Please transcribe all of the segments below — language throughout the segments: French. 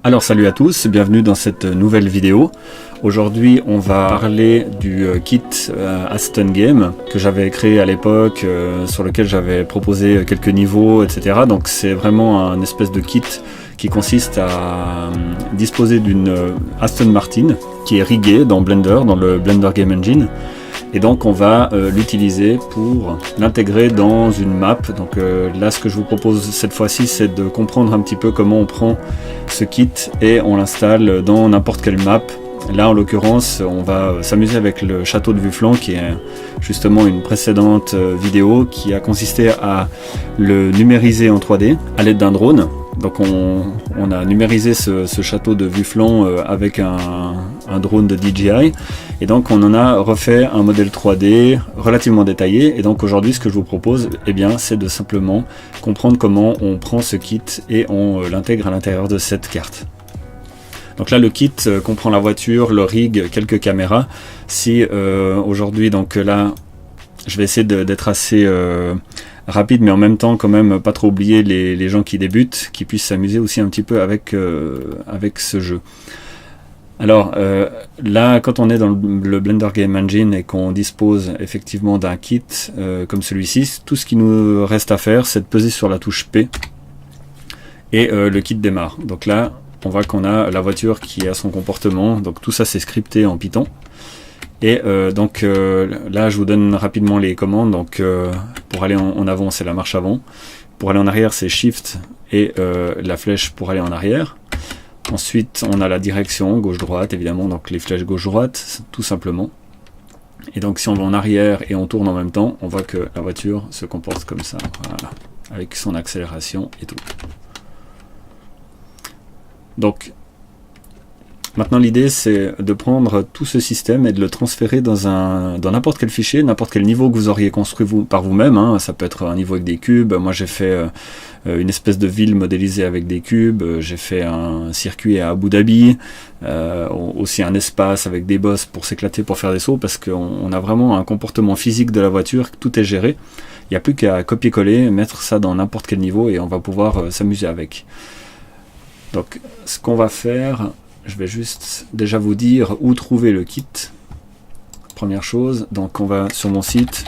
Alors salut à tous, bienvenue dans cette nouvelle vidéo. Aujourd'hui on va parler du kit Aston Game que j'avais créé à l'époque, sur lequel j'avais proposé quelques niveaux, etc. Donc c'est vraiment un espèce de kit qui consiste à disposer d'une Aston Martin qui est riguée dans Blender, dans le Blender Game Engine. Et donc on va l'utiliser pour l'intégrer dans une map. Donc là ce que je vous propose cette fois-ci, c'est de comprendre un petit peu comment on prend ce kit et on l'installe dans n'importe quelle map. Là en l'occurrence on va s'amuser avec le château de Vufflan, qui est justement une précédente vidéo qui a consisté à le numériser en 3D à l'aide d'un drone. Donc on a numérisé ce château de Vufflan avec un drone de DJI, et donc on en a refait un modèle 3D relativement détaillé. Et donc aujourd'hui ce que je vous propose, eh bien, c'est de simplement comprendre comment on prend ce kit et on l'intègre à l'intérieur de cette carte. Donc là le kit comprend la voiture, le rig, quelques caméras. Si aujourd'hui, donc là je vais essayer d'être assez rapide, mais en même temps quand même pas trop oublier les gens qui débutent, qui puissent s'amuser aussi un petit peu avec ce jeu. Alors là, quand on est dans le Blender Game Engine et qu'on dispose effectivement d'un kit comme celui-ci, tout ce qui nous reste à faire, c'est de peser sur la touche P et le kit démarre. Donc là on voit qu'on a la voiture qui a son comportement, donc tout ça c'est scripté en Python. Et donc là je vous donne rapidement les commandes. Donc pour aller en avant c'est la marche avant, pour aller en arrière c'est Shift et la flèche pour aller en arrière. Ensuite on a la direction gauche-droite évidemment, donc les flèches gauche-droite tout simplement. Et donc si on va en arrière et on tourne en même temps, on voit que la voiture se comporte comme ça, voilà, avec son accélération et tout. Donc maintenant l'idée c'est de prendre tout ce système et de le transférer dans n'importe quel fichier, n'importe quel niveau que vous auriez construit par vous-même, hein. Ça peut être un niveau avec des cubes. Moi j'ai fait une espèce de ville modélisée avec des cubes, j'ai fait un circuit à Abu Dhabi, aussi un espace avec des bosses pour s'éclater, pour faire des sauts, parce qu'on a vraiment un comportement physique de la voiture, tout est géré. Il n'y a plus qu'à copier-coller, mettre ça dans n'importe quel niveau et on va pouvoir s'amuser avec. Donc ce qu'on va faire, je vais juste déjà vous dire où trouver le kit. Première chose, donc on va sur mon site.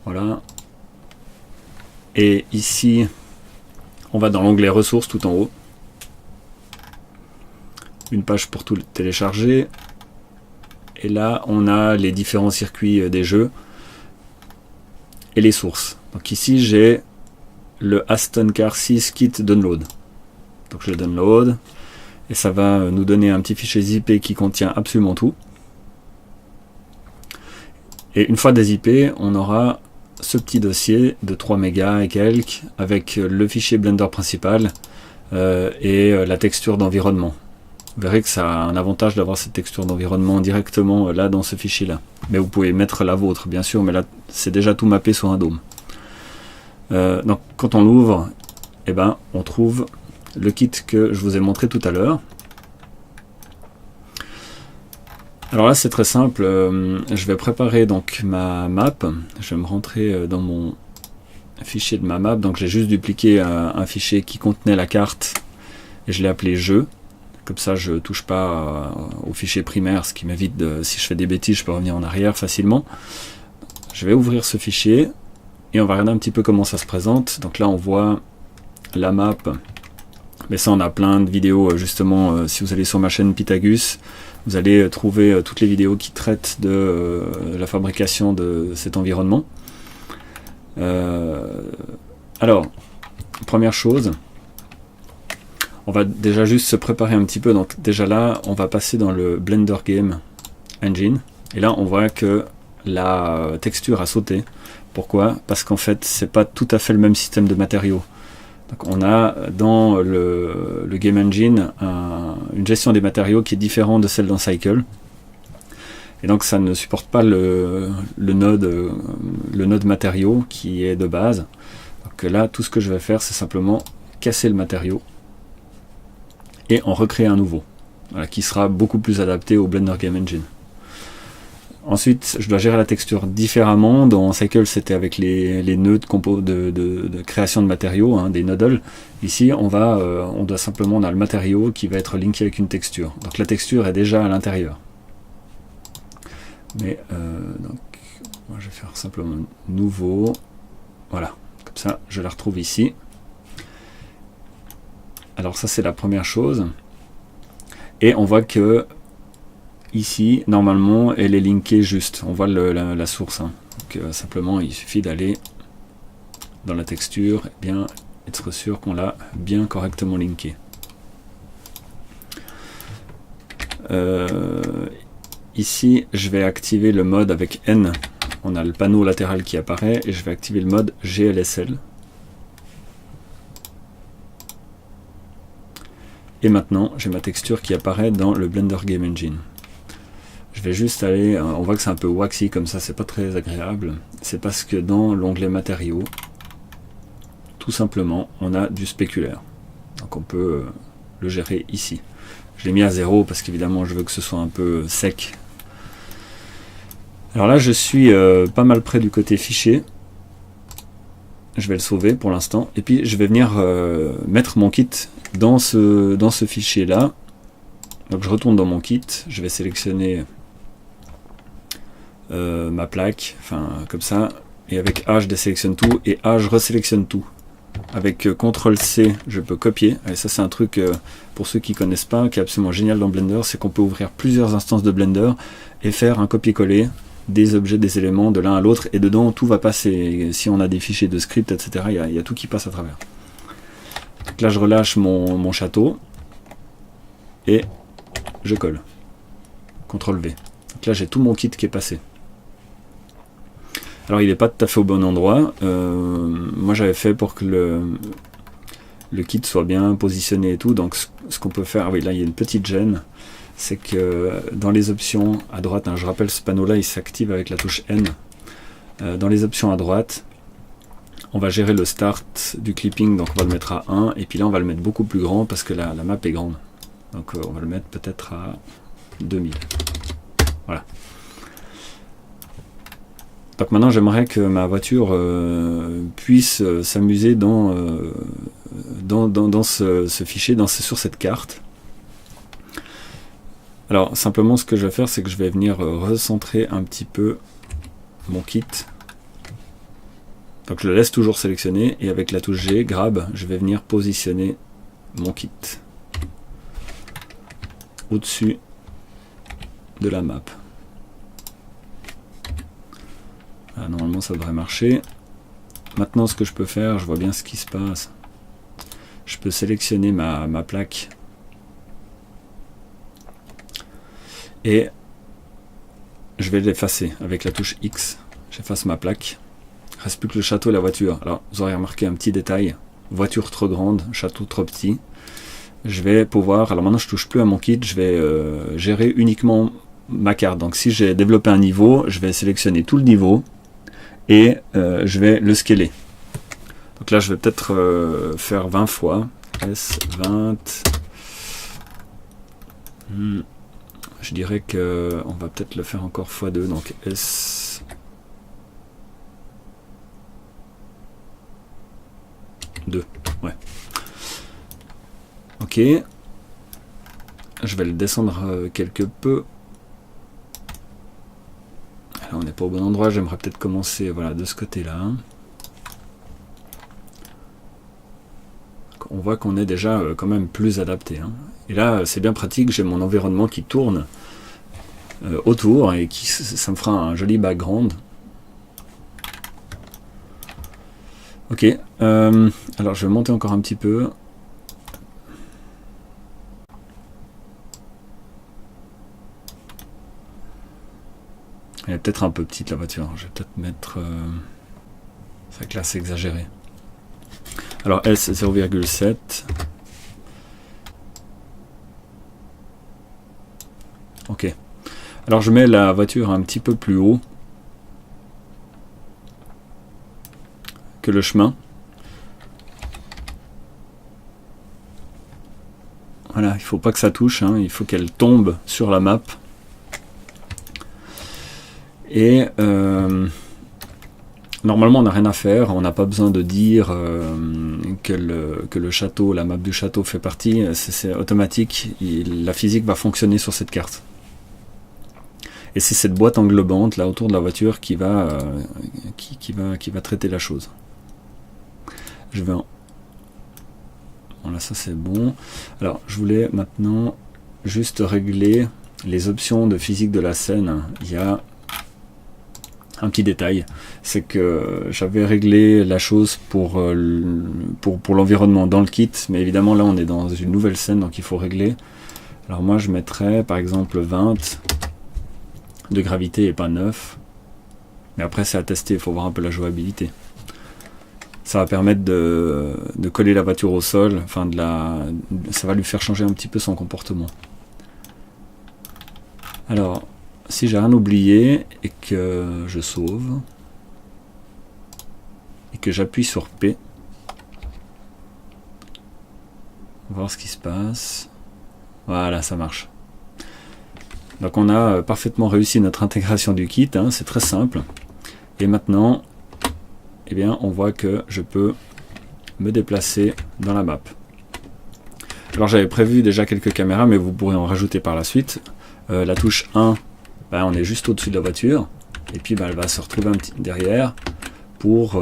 Voilà. Et ici, on va dans l'onglet ressources tout en haut. Une page pour tout télécharger. Et là, on a les différents circuits des jeux et les sources. Donc ici, j'ai le Aston Car 6 Kit Download. Donc je le download et ça va nous donner un petit fichier zip qui contient absolument tout. Et une fois dézippé, on aura ce petit dossier de 3 mégas et quelques avec le fichier Blender principal et la texture d'environnement. Vous verrez que ça a un avantage d'avoir cette texture d'environnement directement là dans ce fichier là. Mais vous pouvez mettre la vôtre bien sûr, mais là c'est déjà tout mappé sur un dôme. Donc quand on l'ouvre, eh ben, on trouve le kit que je vous ai montré tout à l'heure. Alors là c'est très simple, je vais préparer donc ma map, je vais me rentrer dans mon fichier de ma map. Donc j'ai juste dupliqué un fichier qui contenait la carte et je l'ai appelé jeu, comme ça je touche pas au fichier primaire, ce qui m'évite si je fais des bêtises je peux revenir en arrière facilement. Je vais ouvrir ce fichier et on va regarder un petit peu comment ça se présente. Donc là on voit la map, mais ça on a plein de vidéos justement. Si vous allez sur ma chaîne Pythagus, vous allez trouver toutes les vidéos qui traitent de la fabrication de cet environnement. Alors, première chose, on va déjà juste se préparer un petit peu. Donc déjà là on va passer dans le Blender Game Engine et là on voit que la texture a sauté. Pourquoi? Parce qu'en fait c'est pas tout à fait le même système de matériaux. Donc on a dans le Game Engine une gestion des matériaux qui est différente de celle dans Cycle. Et donc ça ne supporte pas le node matériaux qui est de base. Donc là tout ce que je vais faire c'est simplement casser le matériau et en recréer un nouveau, voilà, qui sera beaucoup plus adapté au Blender Game Engine. Ensuite, je dois gérer la texture différemment. Dans Cycle, c'était avec les nœuds de création de matériaux, hein, des noodles. Ici, on doit simplement, on a le matériau qui va être linké avec une texture. Donc la texture est déjà à l'intérieur. Mais donc, moi, je vais faire simplement nouveau. Voilà, comme ça, je la retrouve ici. Alors ça, c'est la première chose. Et on voit que ici, normalement, elle est linkée juste. On voit la source. Hein. Donc, simplement, il suffit d'aller dans la texture et bien être sûr qu'on l'a bien correctement linkée. Ici, je vais activer le mode avec N. On a le panneau latéral qui apparaît et je vais activer le mode GLSL. Et maintenant, j'ai ma texture qui apparaît dans le Blender Game Engine. Je vais juste aller, on voit que c'est un peu waxy comme ça, c'est pas très agréable. C'est parce que dans l'onglet matériaux, tout simplement, on a du spéculaire. Donc on peut le gérer ici. Je l'ai mis à 0 parce qu'évidemment je veux que ce soit un peu sec. Alors là je suis pas mal près du côté fichier. Je vais le sauver pour l'instant. Et puis je vais venir mettre mon kit dans ce fichier là. Donc je retourne dans mon kit, je vais sélectionner ma plaque, enfin comme ça, et avec A je désélectionne tout, et A je resélectionne tout. Avec CTRL-C je peux copier, et ça c'est un truc pour ceux qui ne connaissent pas, qui est absolument génial dans Blender, c'est qu'on peut ouvrir plusieurs instances de Blender et faire un copier-coller des objets, des éléments de l'un à l'autre, et dedans tout va passer. Et si on a des fichiers de script, etc., il y a tout qui passe à travers. Donc là je relâche mon château, et je colle. CTRL-V. Donc là j'ai tout mon kit qui est passé. Alors il n'est pas tout à fait au bon endroit. Moi j'avais fait pour que le kit soit bien positionné et tout. Donc ce qu'on peut faire, ah oui là il y a une petite gêne, c'est que dans les options à droite, hein, je rappelle ce panneau là il s'active avec la touche N. Dans les options à droite, on va gérer le start du clipping, donc on va le mettre à 1, et puis là on va le mettre beaucoup plus grand parce que la map est grande. Donc on va le mettre peut-être à 2000. Voilà. Donc maintenant j'aimerais que ma voiture puisse s'amuser dans ce fichier, sur cette carte. Alors simplement ce que je vais faire, c'est que je vais venir recentrer un petit peu mon kit. Donc je le laisse toujours sélectionné, et avec la touche G, grab, je vais venir positionner mon kit au-dessus de la map. Voilà, normalement ça devrait marcher. Maintenant ce que je peux faire, je vois bien ce qui se passe. Je peux sélectionner ma plaque et je vais l'effacer avec la touche X. J'efface ma plaque. Il ne reste plus que le château et la voiture. Alors vous aurez remarqué un petit détail. Voiture trop grande, château trop petit. Je vais pouvoir, alors maintenant je touche plus à mon kit, je vais gérer uniquement ma carte. Donc si j'ai développé un niveau, je vais sélectionner tout le niveau et je vais le scaler. Donc là je vais peut-être faire 20 fois, S20. Je dirais que on va peut-être le faire encore x2, donc S2, ouais. Ok, je vais le descendre quelque peu. Là on n'est pas au bon endroit, j'aimerais peut-être commencer voilà, de ce côté-là. On voit qu'on est déjà quand même plus adapté. Hein. Et là c'est bien pratique, j'ai mon environnement qui tourne autour et ça me fera un joli background. Ok, alors je vais monter encore un petit peu. Elle est peut-être un peu petite la voiture, je vais peut-être mettre... C'est vrai que là c'est exagéré. Alors S 0,7. Ok. Alors je mets la voiture un petit peu plus haut que le chemin. Voilà, il ne faut pas que ça touche, hein, il faut qu'elle tombe sur la map. Et normalement on n'a rien à faire, on n'a pas besoin de dire que le château, la map du château fait partie, c'est automatique, la physique va fonctionner sur cette carte. Et c'est cette boîte englobante là autour de la voiture qui va traiter la chose. Je vais Voilà, ça c'est bon. Alors je voulais maintenant juste régler les options de physique de la scène. Il y a un petit détail, c'est que j'avais réglé la chose pour l'environnement dans le kit, mais évidemment là on est dans une nouvelle scène, donc il faut régler. Alors moi je mettrais par exemple 20 de gravité et pas 9, mais après c'est à tester, il faut voir un peu la jouabilité. Ça va permettre de coller la voiture au sol, enfin ça va lui faire changer un petit peu son comportement. Alors si j'ai rien oublié et que je sauve et que j'appuie sur P, on va voir ce qui se passe. Voilà, ça marche. Donc on a parfaitement réussi notre intégration du kit, hein, c'est très simple. Et maintenant, eh bien, on voit que je peux me déplacer dans la map. Alors j'avais prévu déjà quelques caméras, mais vous pourrez en rajouter par la suite. La touche 1, ben, on est juste au-dessus de la voiture, et puis ben, elle va se retrouver un petit derrière pour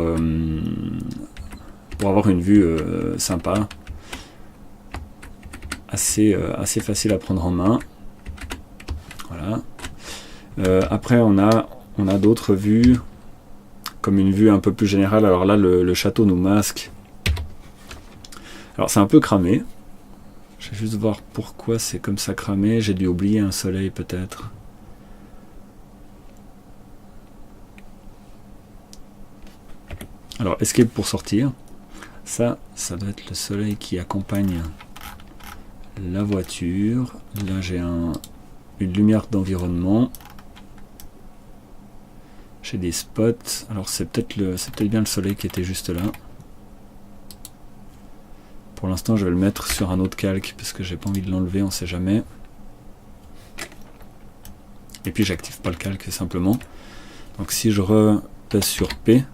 avoir une vue sympa, assez facile à prendre en main. Voilà. Après on a d'autres vues, comme une vue un peu plus générale. Alors là le château nous masque. Alors c'est un peu cramé. Je vais juste voir pourquoi c'est comme ça cramé. J'ai dû oublier un soleil peut-être. Alors escape pour sortir. Ça doit être le soleil qui accompagne la voiture. Là j'ai une lumière d'environnement. J'ai des spots. Alors c'est peut-être bien le soleil qui était juste là. Pour l'instant je vais le mettre sur un autre calque parce que j'ai pas envie de l'enlever, on sait jamais. Et puis j'active pas le calque simplement. Donc si je repèse sur P,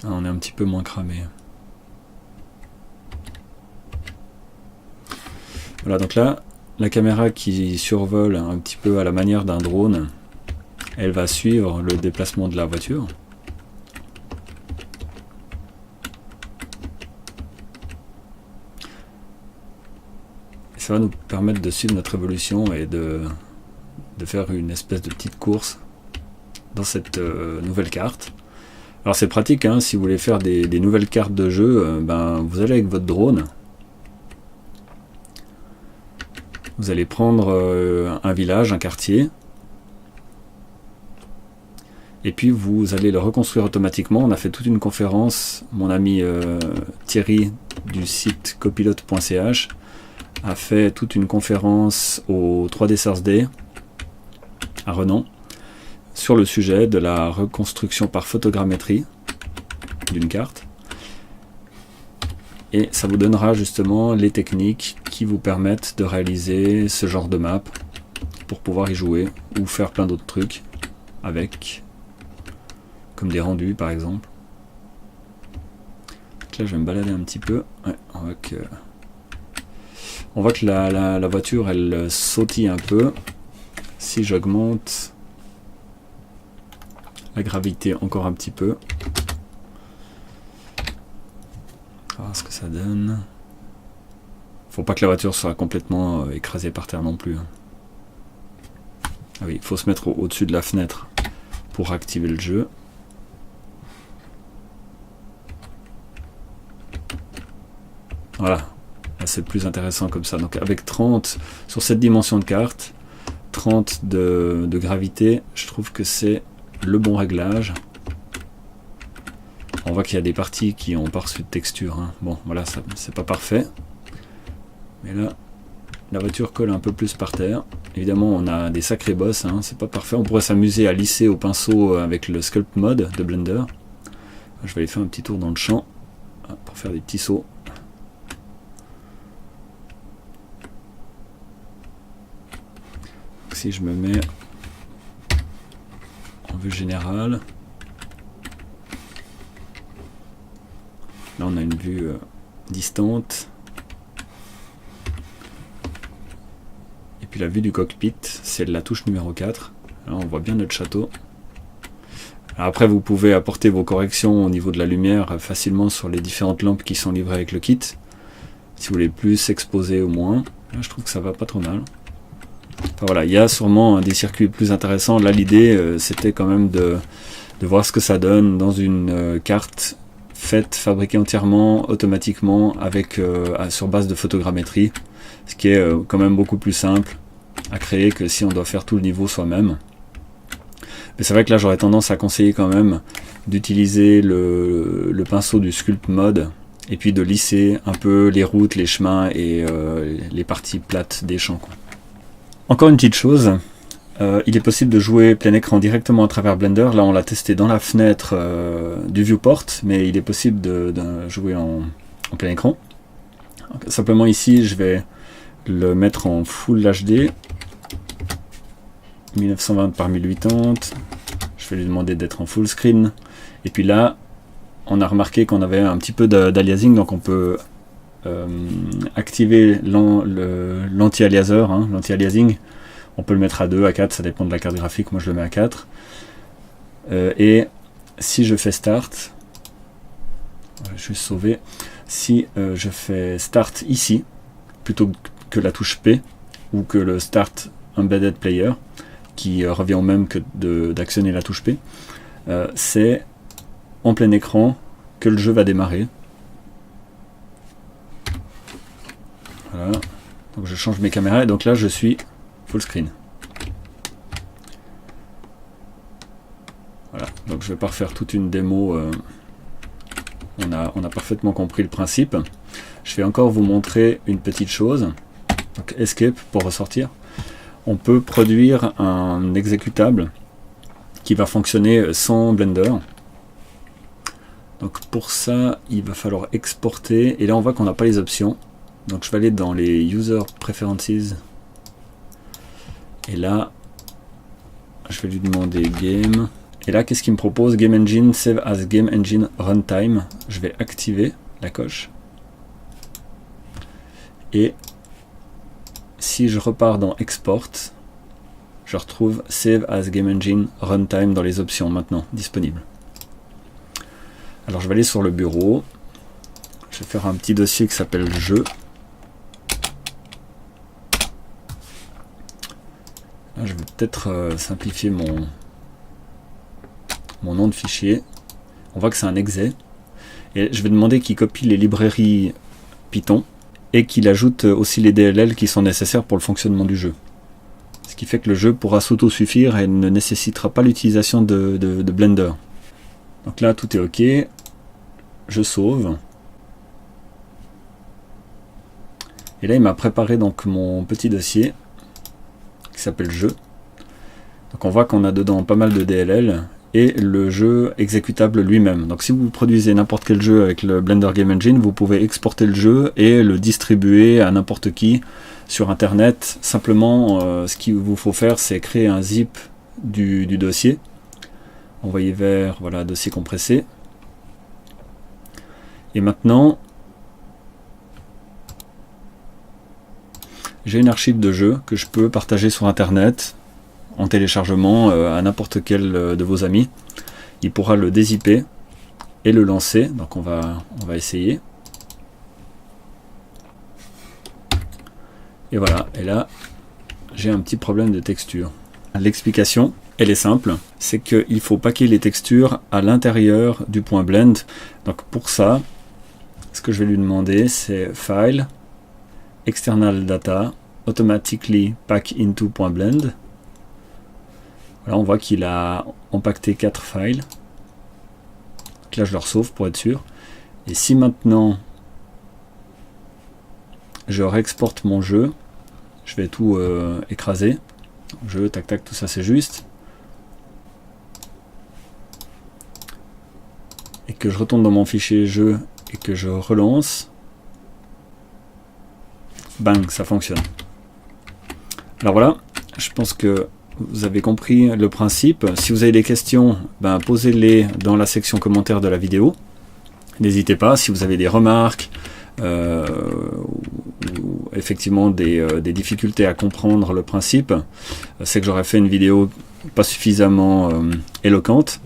on est un petit peu moins cramé. Voilà, donc là, la caméra qui survole un petit peu à la manière d'un drone, elle va suivre le déplacement de la voiture. Et ça va nous permettre de suivre notre évolution et de faire une espèce de petite course dans cette nouvelle carte. Alors c'est pratique, hein, si vous voulez faire des nouvelles cartes de jeu, ben, vous allez avec votre drone. Vous allez prendre un village, un quartier, et puis vous allez le reconstruire automatiquement. On a fait toute une conférence, mon ami Thierry du site copilote.ch a fait toute une conférence au 3D Source Day à Renan sur le sujet de la reconstruction par photogrammétrie d'une carte. Et ça vous donnera justement les techniques qui vous permettent de réaliser ce genre de map pour pouvoir y jouer ou faire plein d'autres trucs avec, comme des rendus par exemple. Donc là je vais me balader un petit peu. Ouais, on voit que la voiture elle sautille un peu. Si j'augmente la gravité encore un petit peu, on va voir ce que ça donne. Faut pas que la voiture soit complètement écrasée par terre non plus. Ah oui, il faut se mettre au-dessus de la fenêtre pour activer le jeu. Voilà, c'est plus intéressant comme ça. Donc avec 30 sur cette dimension de carte, 30 de gravité, je trouve que c'est le bon réglage. On voit qu'il y a des parties qui ont pas reçu de texture, hein. Bon voilà, c'est pas parfait, mais là la voiture colle un peu plus par terre. Évidemment on a des sacrés bosses, hein. C'est pas parfait, on pourrait s'amuser à lisser au pinceau avec le sculpt mode de Blender. Je vais aller faire un petit tour dans le champ pour faire des petits sauts. si je me mets en vue générale, là on a une vue distante. Et puis la vue du cockpit, c'est la touche numéro 4. Là on voit bien notre château. Alors après vous pouvez apporter vos corrections au niveau de la lumière facilement sur les différentes lampes qui sont livrées avec le kit. Si vous voulez plus exposer ou moins. Là je trouve que ça va pas trop mal. Enfin, voilà, il y a sûrement des circuits plus intéressants. Là l'idée c'était quand même de voir ce que ça donne dans une carte fabriquée entièrement, automatiquement, avec sur base de photogrammétrie. Ce qui est quand même beaucoup plus simple à créer que si on doit faire tout le niveau soi-même. Mais c'est vrai que là j'aurais tendance à conseiller quand même d'utiliser le pinceau du Sculpt Mode et puis de lisser un peu les routes, les chemins et les parties plates des champs, quoi. Encore une petite chose, il est possible de jouer plein écran directement à travers Blender. Là on l'a testé dans la fenêtre du viewport, mais il est possible de jouer en plein écran. Donc, simplement ici je vais le mettre en Full HD 1920 par 1080. Je vais lui demander d'être en full screen. Et puis là, on a remarqué qu'on avait un petit peu d'aliasing, donc on peut activer l'anti-aliaseur, hein, l'anti-aliasing. On peut le mettre à 2, à 4, ça dépend de la carte graphique. Moi je le mets à 4. Et si je fais Start, je vais sauver. Si je fais Start ici, plutôt que la touche P, ou que le Start Embedded Player, qui revient au même que d'actionner la touche P, c'est en plein écran que le jeu va démarrer. Voilà. Donc je change mes caméras et donc là je suis full screen. Voilà. Donc je vais pas refaire toute une démo. On a parfaitement compris le principe. Je vais encore vous montrer une petite chose. Donc Escape pour ressortir. On peut produire un exécutable qui va fonctionner sans Blender. Donc pour ça, il va falloir exporter. Et là, on voit qu'on n'a pas les options. Donc je vais aller dans les User Preferences. Et là, je vais lui demander Game. Et là, qu'est-ce qu'il me propose? Game Engine, Save as Game Engine Runtime. Je vais activer la coche. Et si je repars dans Export, je retrouve Save as Game Engine Runtime dans les options maintenant disponibles. Alors je vais aller sur le bureau. Je vais faire un petit dossier qui s'appelle Jeu. Là, je vais peut-être simplifier mon nom de fichier. On voit que c'est un exe. Et je vais demander qu'il copie les librairies Python et qu'il ajoute aussi les DLL qui sont nécessaires pour le fonctionnement du jeu. Ce qui fait que le jeu pourra s'auto-suffire et ne nécessitera pas l'utilisation de Blender. Donc là, tout est OK. Je sauve. Et là, il m'a préparé donc mon petit dossier qui s'appelle Jeu. Donc on voit qu'on a dedans pas mal de DLL et le jeu exécutable lui-même. Donc si vous produisez n'importe quel jeu avec le Blender Game Engine, vous pouvez exporter le jeu et le distribuer à n'importe qui sur internet. Simplement, ce qu'il vous faut faire, c'est créer un zip du dossier. Envoyer vers, voilà, dossier compressé. Et maintenant, j'ai une archive de jeu que je peux partager sur internet en téléchargement à n'importe quel de vos amis. Il pourra le dézipper et le lancer. Donc on va essayer. Et voilà, et là j'ai un petit problème de texture. L'explication, elle est simple, c'est qu'il faut packer les textures à l'intérieur du point blend. Donc pour ça, ce que je vais lui demander, c'est File, External Data, Automatically Pack into point blend. Là on voit qu'il a empaqueté 4 files. Donc là je leur sauve pour être sûr. Et si maintenant je réexporte mon jeu, je vais tout écraser. Jeu, tac tac, tout ça c'est juste. Et que je retourne dans mon fichier jeu et que je relance. Bang, ça fonctionne. Alors voilà, je pense que vous avez compris le principe. Si vous avez des questions, posez-les dans la section commentaires de la vidéo. N'hésitez pas, si vous avez des remarques, ou effectivement des difficultés à comprendre le principe, c'est que j'aurais fait une vidéo pas suffisamment éloquente.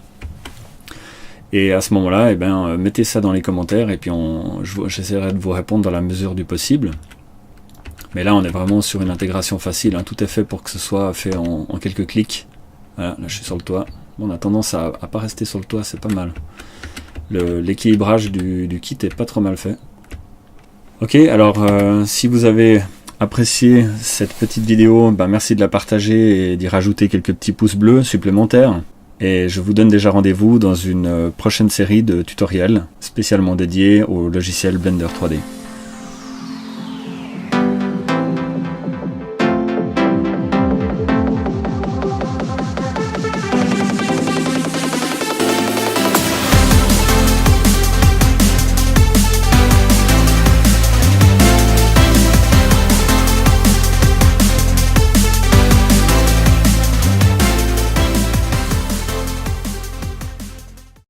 Et à ce moment-là, mettez ça dans les commentaires et puis j'essaierai de vous répondre dans la mesure du possible. Mais là, on est vraiment sur une intégration facile, hein. Tout est fait pour que ce soit fait en quelques clics. Voilà, là je suis sur le toit. Bon, on a tendance à pas rester sur le toit, c'est pas mal. L'équilibrage du kit est pas trop mal fait. Ok, alors si vous avez apprécié cette petite vidéo, merci de la partager et d'y rajouter quelques petits pouces bleus supplémentaires. Et je vous donne déjà rendez-vous dans une prochaine série de tutoriels spécialement dédiés au logiciel Blender 3D.